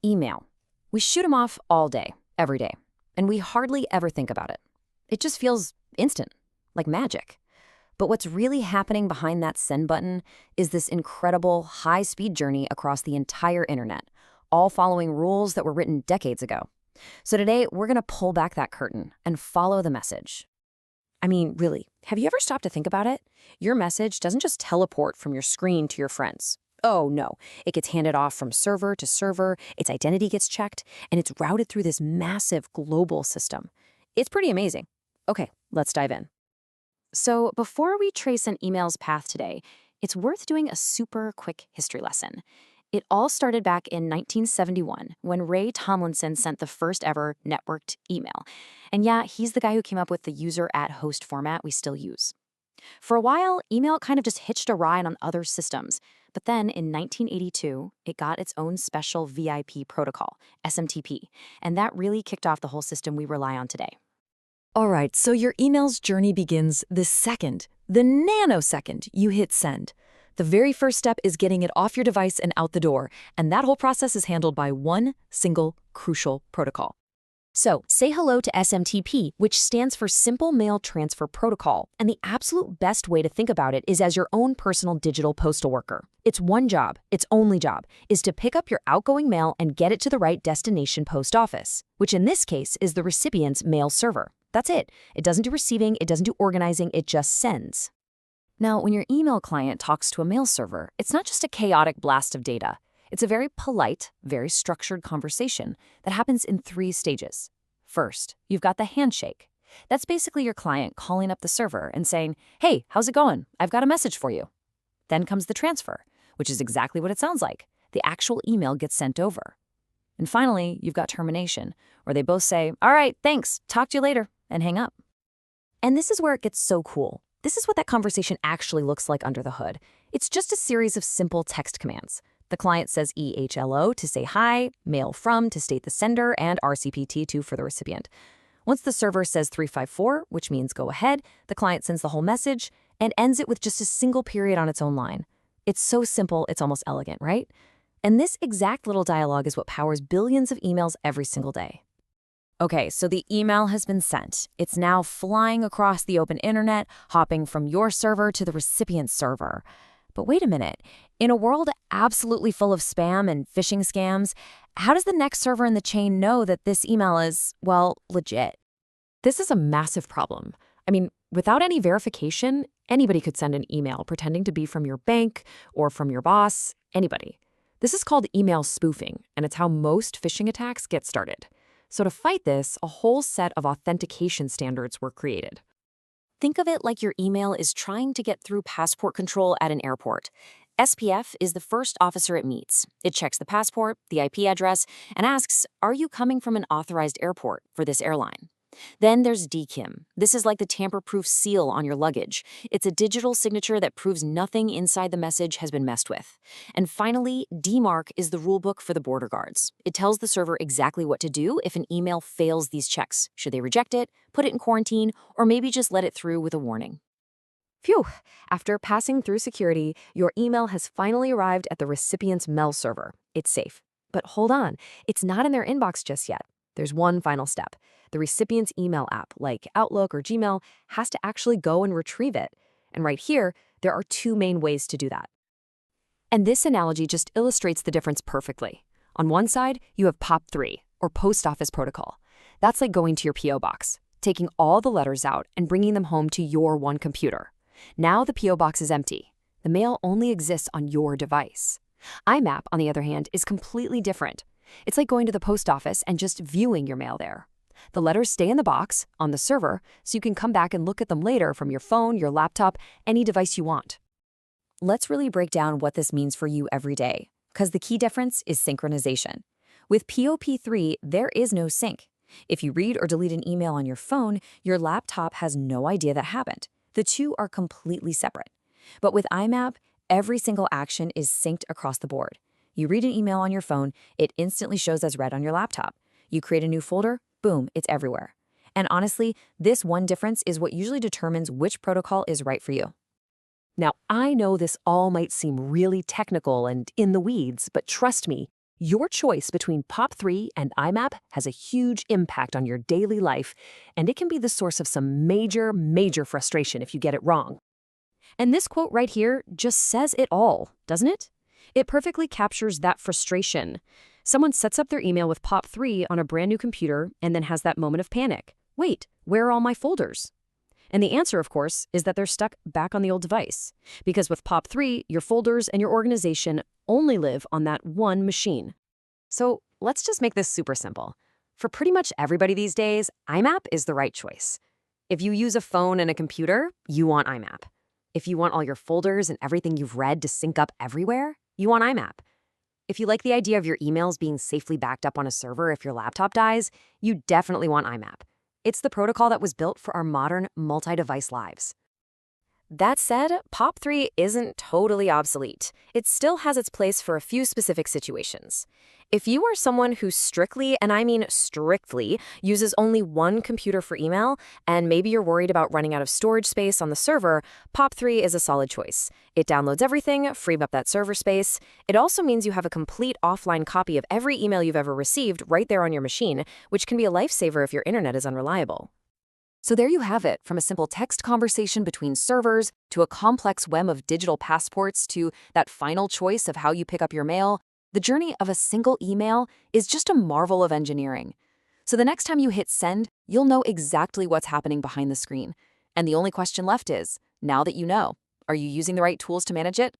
Email. We shoot them off all day, every day, and we hardly ever think about it. It just feels instant, like magic. But what's really happening behind that send button is this incredible high-speed journey across the entire internet, all following rules that were written decades ago. So today, we're going to pull back that curtain and follow the message. I mean, really, have you ever stopped to think about it? Your message doesn't just teleport from your screen to your friends. Oh, no. It gets handed off from server to server, its identity gets checked, and it's routed through this massive global system. It's pretty amazing. Okay, let's dive in. So before we trace an email's path today, it's worth doing a super quick history lesson. It all started back in 1971 when Ray Tomlinson sent the first ever networked email. And yeah, he's the guy who came up with the user@host format we still use. For a while, email kind of just hitched a ride on other systems. But then in 1982, it got its own special VIP protocol, SMTP, and that really kicked off the whole system we rely on today. All right, so your email's journey begins the second, the nanosecond you hit send. The very first step is getting it off your device and out the door, and that whole process is handled by one single crucial protocol. So, say hello to SMTP, which stands for Simple Mail Transfer Protocol, and the absolute best way to think about it is as your own personal digital postal worker. Its one job, its only job, is to pick up your outgoing mail and get it to the right destination post office, which in this case is the recipient's mail server. That's it. It doesn't do receiving, it doesn't do organizing, it just sends. Now, when your email client talks to a mail server, it's not just a chaotic blast of data. It's a very polite, very structured conversation that happens in 3 stages. First, you've got the handshake. That's basically your client calling up the server and saying, "Hey, how's it going? I've got a message for you." Then comes the transfer, which is exactly what it sounds like. The actual email gets sent over. And finally, you've got termination, where they both say, "All right, thanks, talk to you later," and hang up. And this is where it gets so cool. This is what that conversation actually looks like under the hood. It's just a series of simple text commands. The client says EHLO to say hi, mail from to state the sender, and RCPT2 for the recipient. Once the server says 354, which means go ahead, the client sends the whole message and ends it with just a single period on its own line. It's so simple, it's almost elegant, right? And this exact little dialogue is what powers billions of emails every single day. Okay, so the email has been sent. It's now flying across the open internet, hopping from your server to the recipient's server. But wait a minute. In a world absolutely full of spam and phishing scams, how does the next server in the chain know that this email is, well, legit? This is a massive problem. I mean, without any verification, anybody could send an email pretending to be from your bank or from your boss, anybody. This is called email spoofing, and it's how most phishing attacks get started. So to fight this, a whole set of authentication standards were created. Think of it like your email is trying to get through passport control at an airport. SPF is the first officer it meets. It checks the passport, the IP address, and asks, "Are you coming from an authorized airport for this airline?" Then there's DKIM. This is like the tamper-proof seal on your luggage. It's a digital signature that proves nothing inside the message has been messed with. And finally, DMARC is the rulebook for the border guards. It tells the server exactly what to do if an email fails these checks. Should they reject it, put it in quarantine, or maybe just let it through with a warning? Phew! After passing through security, your email has finally arrived at the recipient's mail server. It's safe. But hold on, it's not in their inbox just yet. There's one final step. The recipient's email app, like Outlook or Gmail, has to actually go and retrieve it. And right here, there are 2 main ways to do that. And this analogy just illustrates the difference perfectly. On one side, you have POP3, or Post Office Protocol. That's like going to your P.O. box, taking all the letters out and bringing them home to your one computer. Now the P.O. box is empty. The mail only exists on your device. IMAP, on the other hand, is completely different. It's like going to the post office and just viewing your mail there. The letters stay in the box, on the server, so you can come back and look at them later from your phone, your laptop, any device you want. Let's really break down what this means for you every day, because the key difference is synchronization. With POP3, there is no sync. If you read or delete an email on your phone, your laptop has no idea that happened. The two are completely separate. But with IMAP, every single action is synced across the board. You read an email on your phone, it instantly shows as read on your laptop. You create a new folder, boom, it's everywhere. And honestly, this one difference is what usually determines which protocol is right for you. Now, I know this all might seem really technical and in the weeds, but trust me, Your choice between POP3 and IMAP has a huge impact on your daily life, and it can be the source of some major frustration if you get it wrong. And this quote right here just says it all, doesn't it? It perfectly captures that frustration. Someone sets up their email with POP3 on a brand new computer and then has that moment of panic. Wait, where are all my folders? And the answer, of course, is that they're stuck back on the old device. Because with POP3, your folders and your organization only live on that one machine. So let's just make this super simple. For pretty much everybody these days, IMAP is the right choice. If you use a phone and a computer, you want IMAP. If you want all your folders and everything you've read to sync up everywhere, you want IMAP. If you like the idea of your emails being safely backed up on a server if your laptop dies, you definitely want IMAP. It's the protocol that was built for our modern multi-device lives. That said, POP3 isn't totally obsolete. It still has its place for a few specific situations. If you are someone who strictly, and I mean strictly, uses only one computer for email, and maybe you're worried about running out of storage space on the server, POP3 is a solid choice. It downloads everything, freeing up that server space. It also means you have a complete offline copy of every email you've ever received right there on your machine, which can be a lifesaver if your internet is unreliable. So there you have it, from a simple text conversation between servers to a complex web of digital passports to that final choice of how you pick up your mail. The journey of a single email is just a marvel of engineering. So the next time you hit send, you'll know exactly what's happening behind the screen. And the only question left is, now that you know, are you using the right tools to manage it?